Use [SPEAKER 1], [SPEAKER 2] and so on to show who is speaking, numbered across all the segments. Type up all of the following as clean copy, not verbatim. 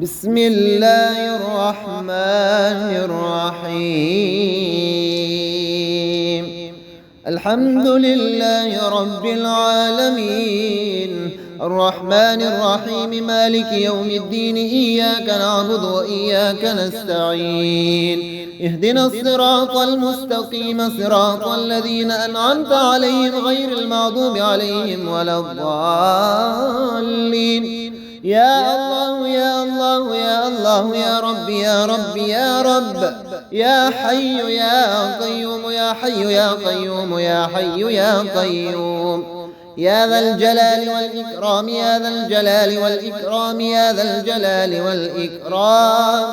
[SPEAKER 1] بسم الله الرحمن الرحيم. الحمد لله رب العالمين، الرحمن الرحيم، مالك يوم الدين. إياك نعبد وإياك نستعين. اهدنا الصراط المستقيم، صراط الذين أنعمت عليهم غير المغضوب عليهم ولا الضالين. يا الله يا الله يا الله يا رب يا رب يا رب، يا حي يا قيوم يا حي يا قيوم يا حي يا قيوم، يا ذا الجلال والإكرام يا ذا الجلال والإكرام يا ذا الجلال والإكرام.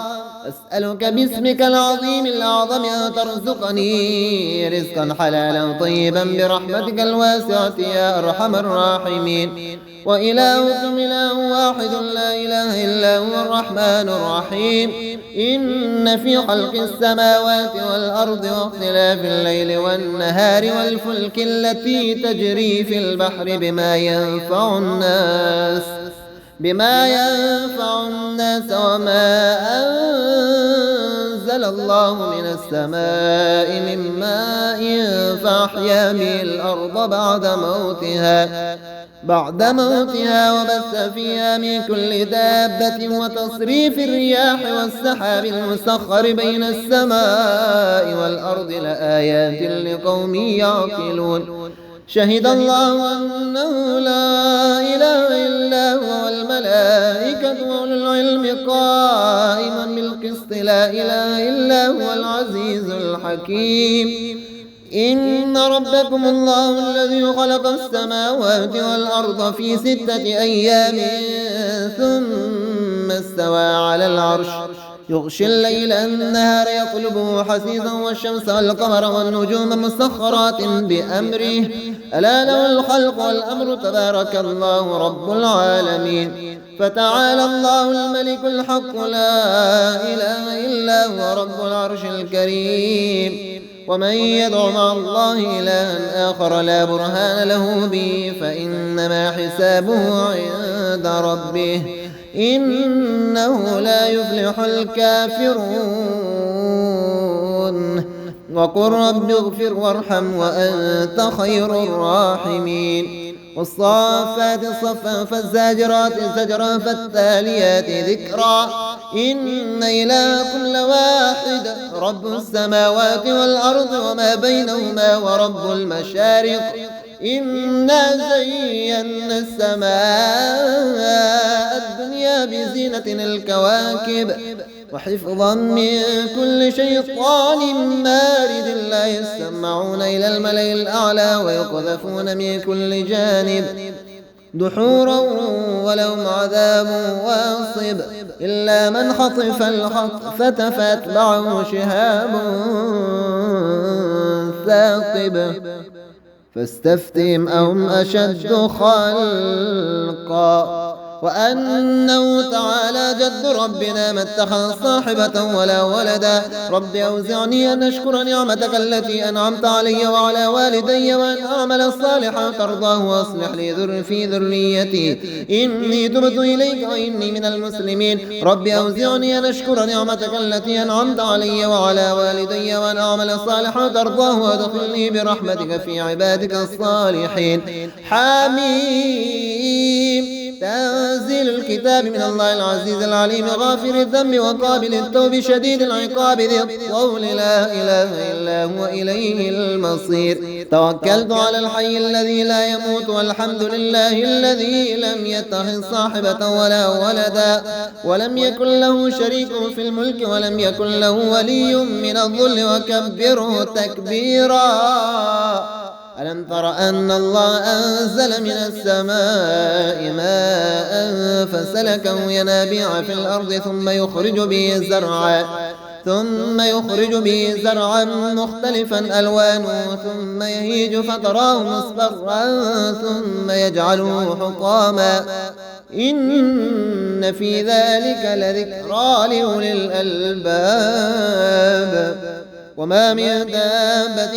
[SPEAKER 1] أسألك باسمك العظيم الأعظم أن ترزقني رزقا حلالا طيبا برحمتك الواسعة يا أرحم الراحمين. وإلهكم إله واحد لا إله إلا هو الرحمن الرحيم. إن في خلق السماوات والأرض واختلاف الليل والنهار والفلك التي تجري في البحر بما ينفع الناس وما أنزل الله من السماء من ماء فأحيا به الأرض بعد موتها وبث فيها من كل دابة وتصريف الرياح والسحاب المسخر بين السماء والأرض لآيات لقوم يعقلون. شهد الله أنه لا إله إلا هو والملائكة وأولو العلم قائما بالقسط لا إله إلا هو العزيز الحكيم. إن ربكم الله الذي خلق السماوات والأرض في 6 أيام ثم استوى على العرش يغشي الليل النهار يطلبه حثيثا والشمس والقمر والنجوم مسخرات بأمره ألا له الخلق والأمر تبارك الله رب العالمين. فتعالى الله الملك الحق لا إله إلا هو رب العرش الكريم. ومن يدع مع الله إلها آخر لا برهان له به فإنما حسابه عند ربه إنه لا يفلح الكافرون. وقل رب اغفر وارحم وأنت خير الراحمين. والصافات صفا فالزاجرات زجرا فالتاليات ذكرا. إن إلهكم لواحد رب السماوات والأرض وما بينهما ورب المشارق. إنا زينا السماء الدنيا بزينة الكواكب وحفظا من كل شيطان مارد لا يسمعون إلى الملأ الأعلى ويقذفون من كل جانب دحورا ولهم عذاب واصب إلا من خطف الخطفة فاتبعه شهاب ثاقب فاستفتهم أهم أشد خلقا. وأنه تعالى جد ربنا ما اتخذ صاحبة ولا ولدا. رب أوزعني أن أشكر نعمتك التي أنعمت علي وعلى والدي وأن أعمل صالحا ترضاه وأصلح لي في ذريتي إني تبت إليك وإني من المسلمين. رب أوزعني أن أشكر نعمتك التي أنعمت علي وعلى والدي وأن أعمل صالحا ترضاه وأدخلني برحمتك في عبادك الصالحين. حميم. تنزيل الكتاب من الله العزيز العليم غافر الذنب وقابل التوب شديد العقاب ذي الطول لا إله إلا هو إليه المصير. توكلت على الحي الذي لا يموت والحمد لله الذي لم يتخذ صاحبة ولا ولدا ولم يكن له شريك في الملك ولم يكن له ولي من الذل وكبره تكبيرا. ألم تر أن الله أنزل من السماء ماء فسلكه ينابيع في الأرض ثم يخرج به زرعا مختلفا ألوانه ثم يهيج فتراه مصفرا ثم يجعله حطاما إن في ذلك لذكرى لأولي الألباب. وما من دابة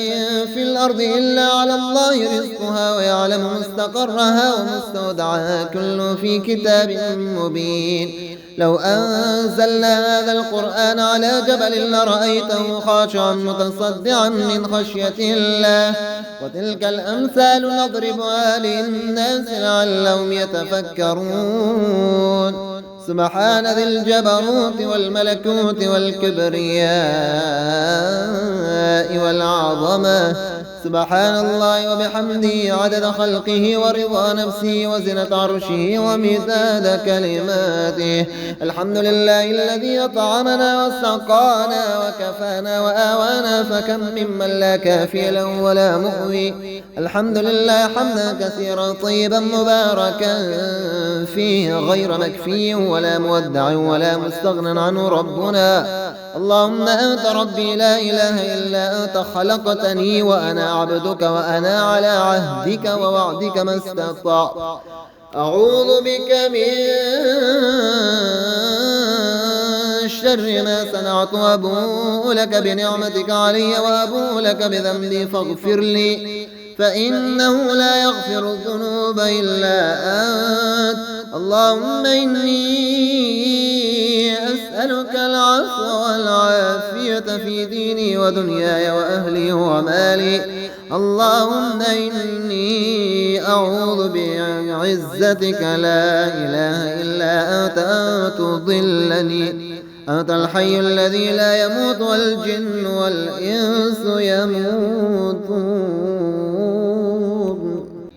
[SPEAKER 1] في الأرض إلا على الله رزقها ويعلم مستقرها ومستودعها كل في كتاب مبين. لو أنزلنا هذا القرآن على جبل لرأيته خاشعا متصدعا من خشية الله وتلك الأمثال نضربها للناس لعلهم يتفكرون سبحان ذي الجبروت والملكوت والكبرياء والعظمة سبحان الله وبحمده عدد خلقه ورضا نفسه وزنة عرشه ومداد كلماته الحمد لله الذي أطعمنا وسقانا وكفانا وآوانا فكم ممن لا كافي له ولا مؤوي الحمد لله حمدا كثيرا طيبا مباركا فيه غير مكفي ولا مودع ولا مستغنى عنه ربنا اللهم أنت ربي لا إله إلا أنت خلقتني وأنا عبدك وأنا على عهدك ووعدك ما استطعت أعوذ بك من شر ما صنعت وأبوء لك بنعمتك علي وأبوء لك بذنبي فاغفر لي فإنه لا يغفر الذنوب إلا أنت اللهم إني أسألك العفو والعافية في ديني ودنياي وأهلي ومالي اللهم إني أعوذ بعزتك لا إله إلا أنت أن تضلني أنت الحي الذي لا يموت والجن والإنس يموتون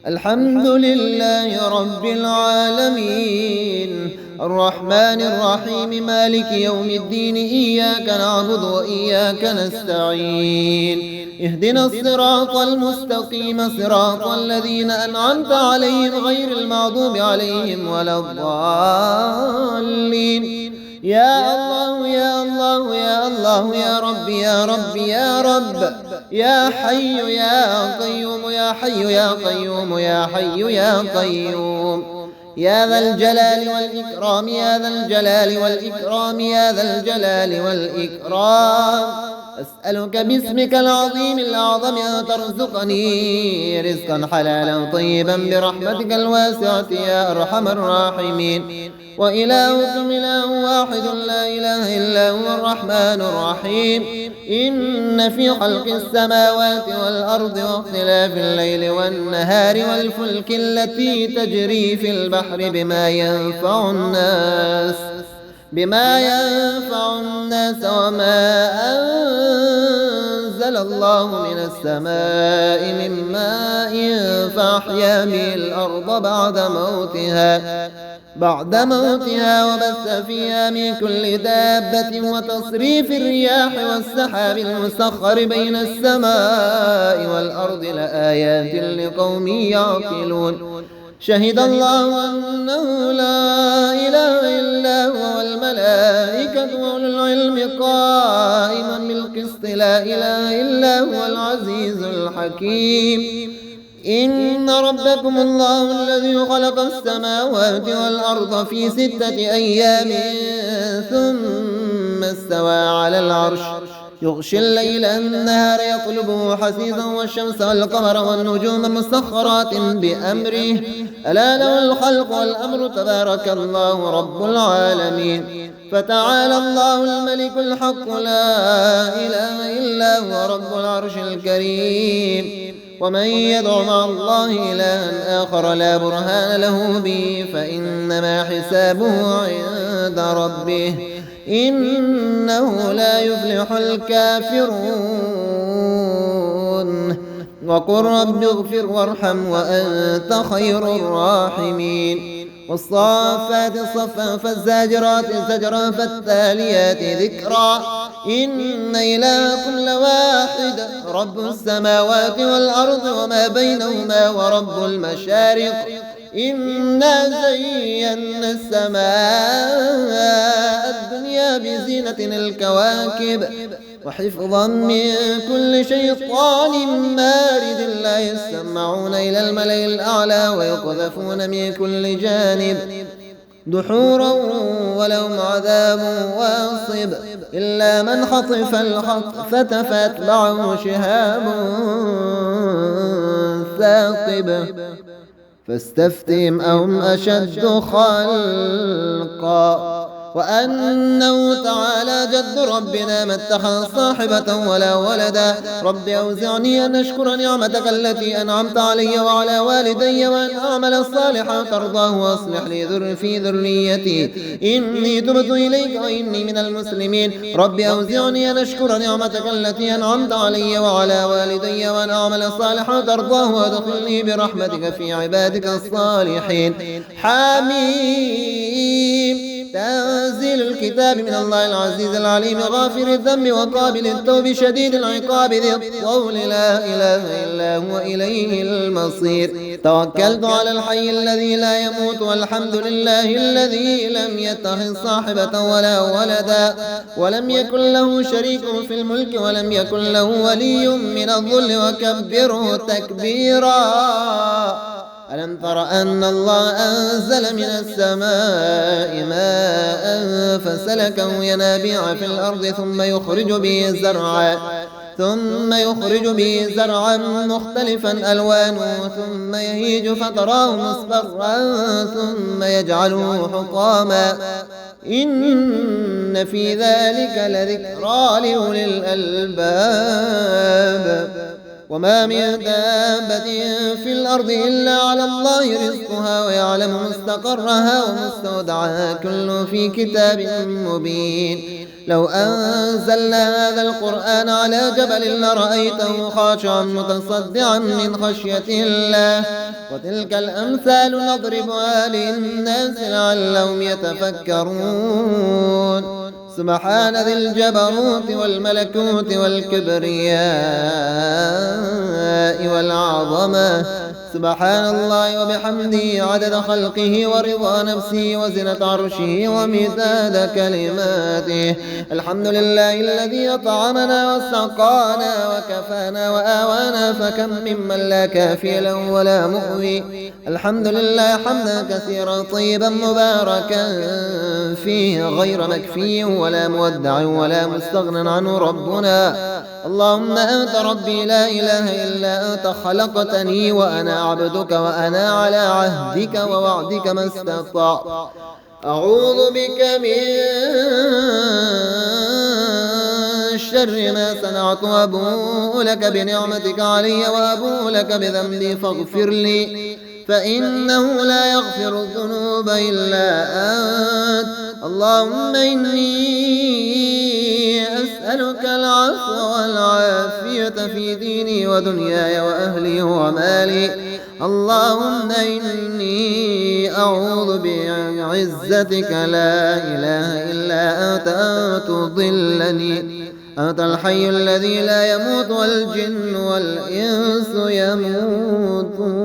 [SPEAKER 1] الحمد لله رب العالمين الرحمن الرحيم مالك يوم الدين إياك نعبد وإياك نستعين اهدنا الصراط المستقيم صراط الذين أنعمت عليهم غير المغضوب عليهم ولا الضالين يا الله يا الله يا الله يا رب يا رب يا رب يا حي يا قيوم يا حي يا قيوم يا حي يا قيوم يا ذا الجلال والإكرام يا ذا الجلال والإكرام يا ذا الجلال والإكرام أسألك باسمك العظيم الأعظم أن ترزقني رزقا حلالا طيبا برحمتك الواسعة يا أرحم الراحمين وإلهكم إله واحد لا إله إلا هو الرحمن الرحيم إن في خلق السماوات والأرض واختلاف الليل والنهار والفلك التي تجري في البحر بما ينفع الناس وما أنزل الله من السماء من ماء فأحيا به الأرض بعد موتها وبث فيها من كل دابة وتصريف الرياح والسحاب المسخر بين السماء والأرض لآيات لقوم يعقلون شهد الله أنه لا إله إلا هو والملائكة وأولو العلم قائما بالقسط لا إله إلا هو العزيز الحكيم إن ربكم الله الذي خلق السماوات والأرض في 6 أيام ثم استوى على العرش يغشي الليل النهار يطلبه حثيثا والشمس والقمر والنجوم مسخرات بأمره ألا له الخلق والأمر تبارك الله رب العالمين فتعالى الله الملك الحق لا إله إلا هو رب العرش الكريم ومن يدع مع الله إلها آخر لا برهان له به فإنما حسابه عند ربه إنه لا يفلح الكافرون وقل رب اغفر وارحم وأنت خير الراحمين والصافات صفا فالزاجرات زجرا فالتاليات ذكرا إن إلهكم لواحد رب السماوات والأرض وما بينهما ورب المشارق إنا زينا السماء الدنيا بزينة الكواكب وحفظا من كل شيطان مارد لا يسمعون إلى الملأ الأعلى ويقذفون من كل جانب دحورا ولهم عذاب واصب إلا من خطف الخطفة فاتبعه شهاب ثاقب فاستفتهم أهم أشد خلقا وأنه تعالى جد ربنا ما اتخذ صاحبة ولا ولدا. رب أوزعني أن أشكر نعمتك التي أنعمت علي وعلى والدي وأن أعمل صالحا ترضاه وأصلح لي في ذريتي إني تبت إليك وإني من المسلمين. رب أوزعني أن أشكر نعمتك التي أنعمت علي وعلى والدي وأن أعمل صالحا ترضاه وأدخلني برحمتك في عبادك الصالحين. حميم. تنزيل الكتاب من الله العزيز العليم غافر الذنب وقابل التوب شديد العقاب ذي الطول لا إله إلا هو إليه المصير. توكلت على الحي الذي لا يموت والحمد لله الذي لم يتخذ صاحبة ولا ولدا ولم يكن له شريك في الملك ولم يكن له ولي من الذل وكبره تكبيرا. ألم تر أن الله أنزل من السماء ماء فسلكه ينابيع في الأرض ثم يخرج به زرعا مختلفا ألوانه ثم يهيج فتراه مصفرا ثم يجعله حطاما إن في ذلك لذكرى لأولي الألباب. وما من دابة في الأرض إلا على الله رزقها ويعلم مستقرها ومستودعها كل في كتاب مبين. لو أنزلنا هذا القرآن على جبل لرأيته خاشعا متصدعا من خشية الله وتلك الأمثال نضربها للناس لعلهم يتفكرون. سبحان ذي الجبروت والملكوت والكبرياء والعظمة. سبحان الله وبحمده عدد خلقه ورضا نفسه وزنة عرشه ومداد كلماته. الحمد لله الذي أطعمنا وسقانا وكفانا وآوانا فكم ممن لا كافي له ولا مؤوي. الحمد لله حمدا كثيرا طيبا مباركا فيه غير مكفي ولا مودع ولا مستغنى عنه ربنا. اللهم أنت ربي لا إله إلا أنت خلقتني وأنا عبدك وأنا على عهدك ووعدك ما استطعت. أعوذ بك من شر ما صنعت وأبوء لك بنعمتك علي وأبوء لك بذنبي فاغفر لي فإنه لا يغفر الذنوب إلا أنت. اللهم إني أسألك العفو والعافية في ديني ودنياي وأهلي ومالي. اللهم إني أعوذ بعزتك لا إله إلا أنت أن تضلني. أنت الحي الذي لا يموت والجن والإنس يموتون